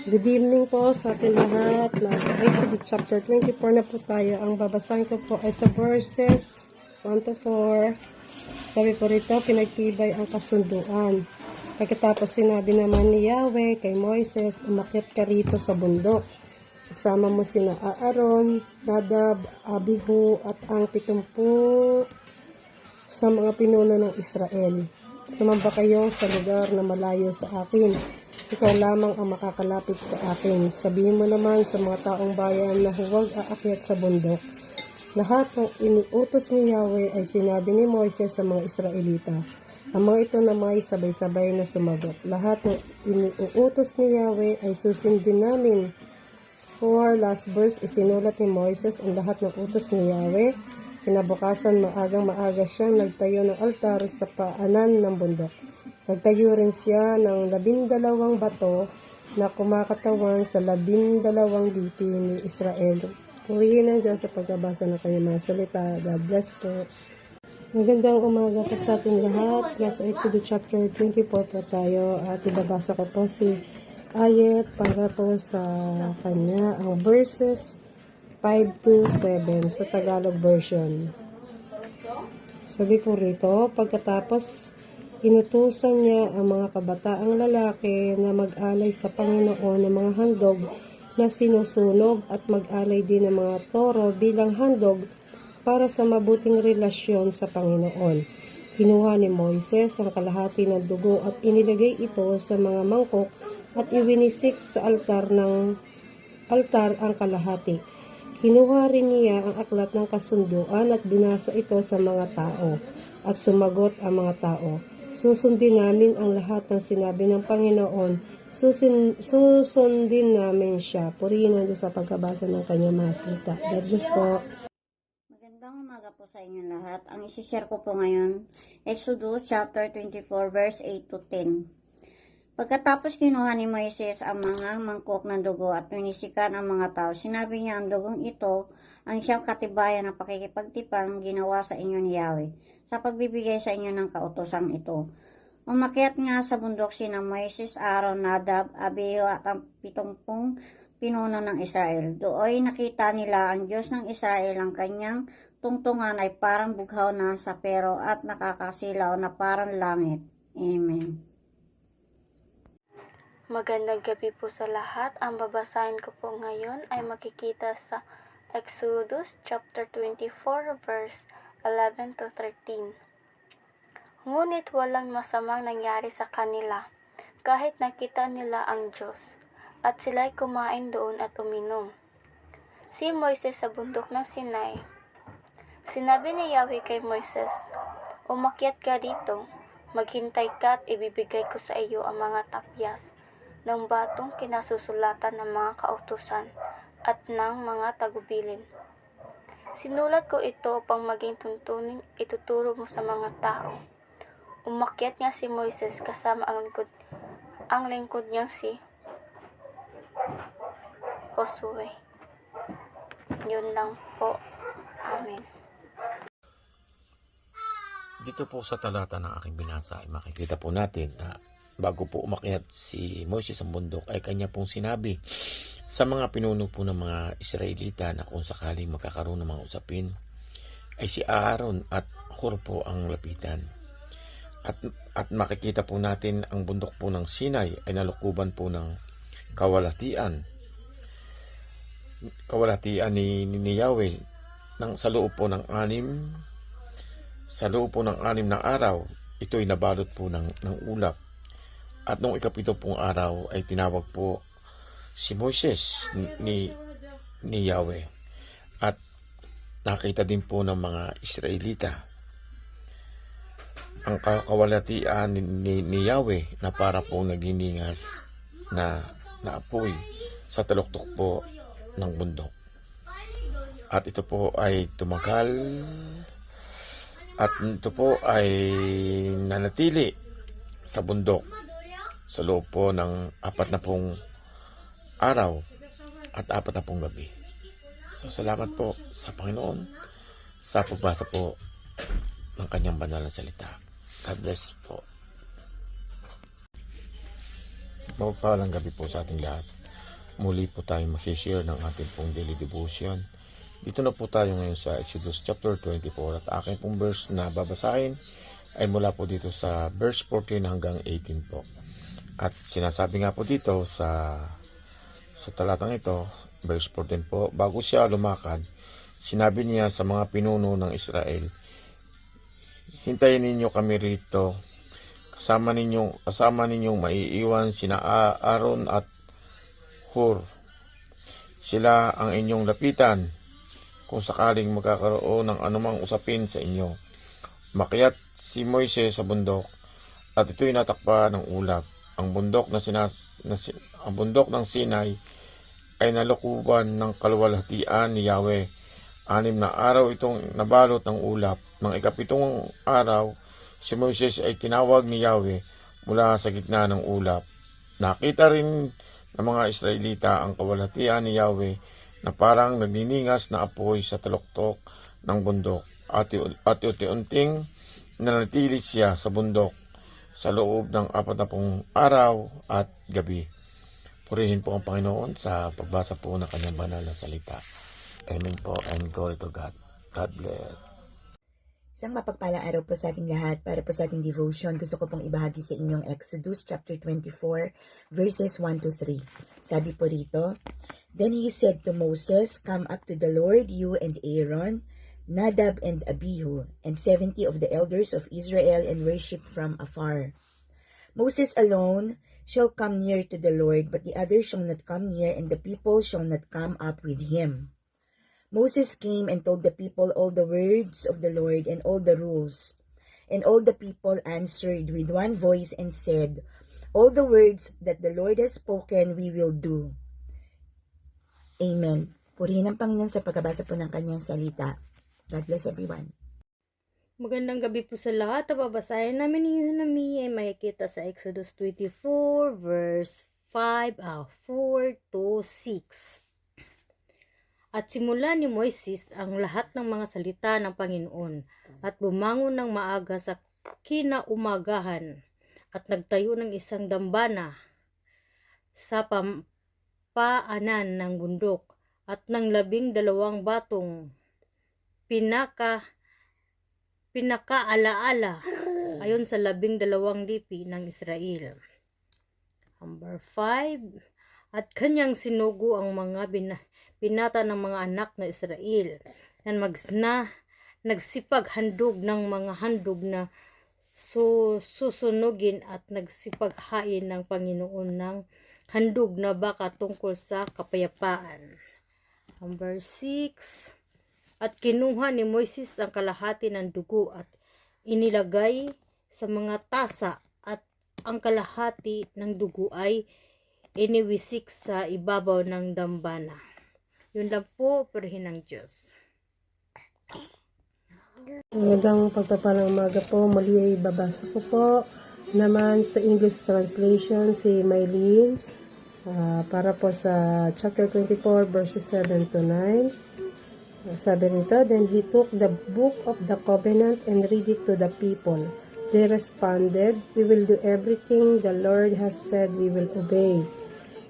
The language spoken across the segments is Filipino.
Good evening po sa ating lahat. Nasa Exodus chapter 24 na po tayo. Ang babasahin ko po ay sa verses 1 to 4. Sabi po rito, pinagtibay ang kasunduan. Pagkatapos sinabi naman ni Yahweh kay Moises, umakyat ka rito sa bundok. Kasama mo sina Aaron, Nadab, Abihu at ang 70 sa mga pinuno ng Israel. Sumamba kayo sa lugar na malayo sa akin. Ikaw lamang ang makakalapit sa akin. Sabihin mo naman sa mga taong bayan na huwag aakyat sa bundok. Lahat ng iniutos ni Yahweh ay sinabi ni Moises sa mga Israelita. Ang mga ito na may sabay-sabay na sumagot. Lahat ng iniuutos ni Yahweh ay susundin namin. For last verse, isinulat ni Moises ang lahat ng utos ni Yahweh. Kinabukasan, maagang-maaga siyang nagtayo ng altar sa paanan ng bundok. Nagtayo rin siya ng 12 bato na kumakatawan sa 12 lipi ni Israel. Purihin ang Diyos sa pagbabasa ng kanyang mga salita. God bless po. Magandang umaga po sa ating lahat. Nasa Exodus chapter 24 po tayo at ibabasa ko po si Ayet para po sa kanya ang verses 5 to 7 sa Tagalog version. Sabi po rito, pagkatapos inutusan niya ang mga kabataang lalaki na mag-alay sa Panginoon ng mga handog na sinusunog at mag-alay din ng mga toro bilang handog para sa mabuting relasyon sa Panginoon. Kinuha ni Moises ang kalahati ng dugo at inilagay ito sa mga mangkok at iwinisik sa altar ang kalahati. Kinuha rin niya ang aklat ng kasunduan at binasa ito sa mga tao at sumagot ang mga tao. Susundin namin ang lahat ng sinabi ng Panginoon. Susundin namin siya. Purihin ang Diyos sa pagkabasa ng kanyang mga salita. God bless po. Magandang umaga po sa inyo lahat. Ang isishare ko po ngayon, Exodus chapter 24 verse 8 to 10. Pagkatapos kinuha ni Moises ang mga mangkok ng dugo at pinisikan ang mga tao, sinabi niya ang dugong ito ang siyang katibayan ng pakikipagtipan ginawa sa inyo ni Yahweh sa pagbibigay sa inyo ng kautosang ito. Umakyat nga sa bundok sina Moises, Aaron, Nadab, Abihu at ang 70 pinuno ng Israel. Dooy nakita nila ang Diyos ng Israel, ang kanyang tungtungan ay parang bughaw na sapero at nakakasilaw na parang langit. Amen. Magandang gabi po sa lahat. Ang babasahin ko po ngayon ay makikita sa Exodus chapter 24 verse 11 to 13. Ngunit walang masamang nangyari sa kanila kahit nakita nila ang Diyos at sila'y kumain doon at uminom. Si Moises sa bundok ng Sinai. Sinabi ni Yahweh kay Moises, umakyat ka dito, maghintay ka at ibibigay ko sa iyo ang mga tapyas ng batong kinasusulatan ng mga kautusan at ng mga tagubilin. Sinulat ko ito upang maging tuntunin ituturo mo sa mga tao. Umakyat nga si Moises kasama ang lingkod niyang si Josue. Yun lang po. Amen. Dito po sa talata ng aking binasa ay makikita po natin na bago po umakyat si Moises sa bundok ay kanya pong sinabi sa mga pinuno po ng mga Israelita na kung sakaling magkakaroon ng mga usapin ay si Aaron at Hur po ang lapitan. At makikita po natin ang bundok po ng Sinai ay nalukuban po ng kawalatian ni Yahweh sa loob po ng 6 na araw. Ito'y nabalot po ng ulap. At nung ikapito pong araw ay tinawag po si Moises ni Yahweh. At nakita din po ng mga Israelita ang kawalatian ni Yahweh na para po naghiningas na apoy sa taluktok po ng bundok. At ito po ay tumagal at ito po ay nanatili sa bundok sa loob po ng 40 araw at 40 gabi. So salamat po sa Panginoon sa pagbasa po ng kanyang banal na salita. God bless po. Mapagpalang gabi po sa ating lahat. muli po tayo mag-share ng ating pong daily devotion. Dito na po tayo ngayon sa Exodus chapter 24 at aking pong verse na babasahin ay mula po dito sa verse 14 hanggang 18 po. At sinasabi nga po dito sa talatang ito, verse 14 po, bago siya lumakad, sinabi niya sa mga pinuno ng Israel, hintayin ninyo kami rito, kasama ninyong maiiwan sina Aaron at Hur. Sila ang inyong lapitan kung sakaling magkakaroon ng anumang usapin sa inyo. Makyat si Moises sa bundok at ito'y natakpa ng ulap. Ang bundok ng Sinai ay nalukuban ng kaluwalhatian ni Yahweh. 6 na araw itong nabalot ng ulap. Ng ikapitong araw, si Moises ay tinawag ni Yahweh mula sa gitna ng ulap. Nakita rin ng mga Israelita ang kaluwalhatian ni Yahweh na parang nagniningas na apoy sa taluktok ng bundok. At unti-unting nanatili siya sa bundok sa loob ng 40 araw at gabi. Purihin po ang Panginoon sa pagbasa po ng kanyang banal na salita. Amen po and glory to God. God bless. Isang mapagpalang araw po sa ating lahat. Para po sa ating devotion, gusto ko pong ibahagi sa inyong Exodus chapter 24 verses 1 to 3. Sabi po rito, Then he said to Moses, Come up to the Lord, you and Aaron, Nadab and Abihu, and 70 of the elders of Israel, and worship from afar. Moses alone shall come near to the Lord, but the others shall not come near, and the people shall not come up with him. Moses came and told the people all the words of the Lord and all the rules. And all the people answered with one voice and said, All the words that the Lord has spoken we will do. Amen. Purihin ang Panginoon sa pagkabasa po ng kanyang salita. God bless everyone. Magandang gabi po sa lahat. Babasahin namin yung nami ay makikita sa Exodus 24 verse 4 to 6. At simula ni Moises ang lahat ng mga salita ng Panginoon at bumangon ng maaga sa kinaumagahan at nagtayo ng isang dambana sa paanan ng bundok at ng 12 batong pinakaalaala ayon sa 12 lipi ng Israel. Number 5, at kanyang sinugo ang mga binata ng mga anak na Israel na nagsipaghandog ng mga handog na susunugin at nagsipaghain ng Panginoon ng handog na baka tungkol sa kapayapaan. Number 6, at kinuha ni Moises ang kalahati ng dugo at inilagay sa mga tasa at ang kalahati ng dugo ay iniwisik sa ibabaw ng dambana. Yun lang po, purihin ng Diyos. Magandang pagpapalang umaga po. Muli ay babasa ko po naman sa English translation si Maylene para po sa chapter 24 verses 7 to 9. Sabi nito, Then he took the book of the covenant and read it to the people. They responded, We will do everything the Lord has said, we will obey.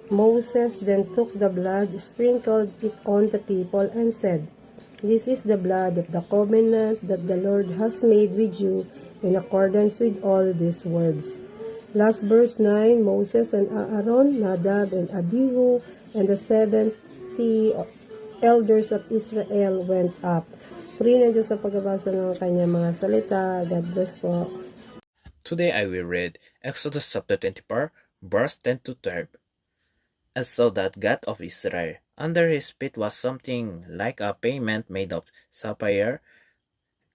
Moses then took the blood, sprinkled it on the people, and said, This is the blood of the covenant that the Lord has made with you in accordance with all these words. Last verse 9, Moses and Aaron, Nadab and Abihu, and the 70 elders of Israel went up. Purihin ang Diyos sa pagbabasa ng kanyang mga salita. God bless po. Today I will read Exodus chapter 24, verse 10 to 12. And so that God of Israel, under his feet was something like a pavement made of sapphire,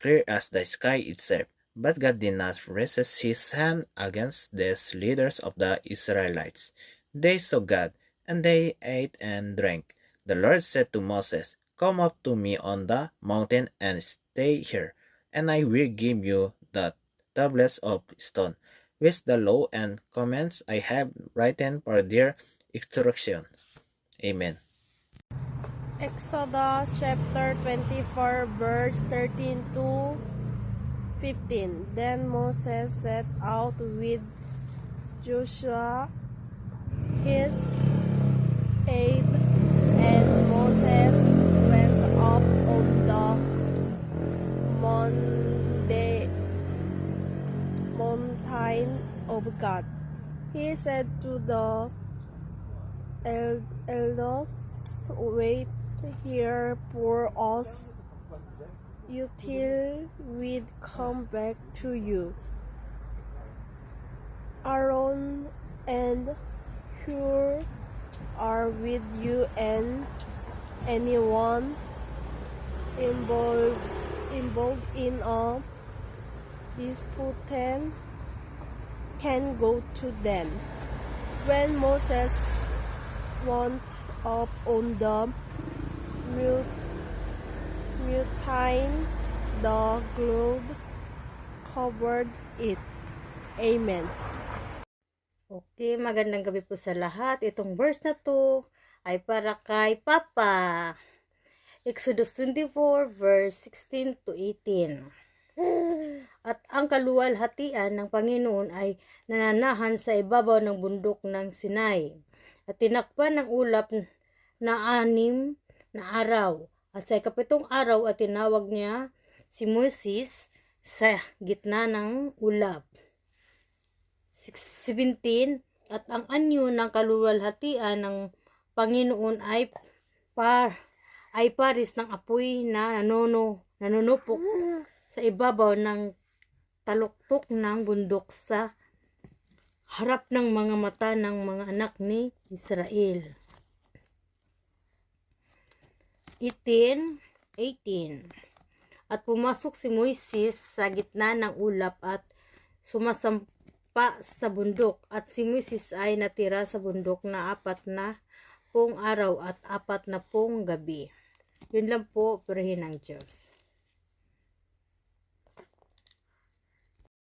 clear as the sky itself. But God did not resist his hand against these leaders of the Israelites. They saw God, and they ate and drank. The Lord said to Moses, Come up to me on the mountain and stay here, and I will give you the tablets of stone, with the law and commands I have written for their instruction. Amen. Exodus chapter 24 verse 13 to 15. Then Moses set out with Joshua his 8. And Moses went up on the mountain of God. He said to the elders, "Wait here for us until we come back to you." Aaron and Hur are with you, and anyone involved in a dispute can go to them. When Moses went up on the mountain, the cloud covered it. Amen. Okay, magandang gabi po sa lahat. Itong verse na to ay para kay Papa. Exodus 24 verse 16 to 18. At ang kaluwalhatian ng Panginoon ay nananahan sa ibabaw ng bundok ng Sinai. At tinakpan ng ulap na 6 na araw. At sa ikapitong araw ay tinawag niya si Moses sa gitna ng ulap. 17. At ang anyo ng kaluwalhatian ng Panginoon ay paris ng apoy na nanunupok sa ibabaw ng taluktok ng bundok sa harap ng mga mata ng mga anak ni Israel. 18. At pumasok si Moises sa gitna ng ulap at sumasampa sa bundok, at si Moises ay natira sa bundok na 40 araw at 40 gabi. Yun lang po, purihin ng Diyos.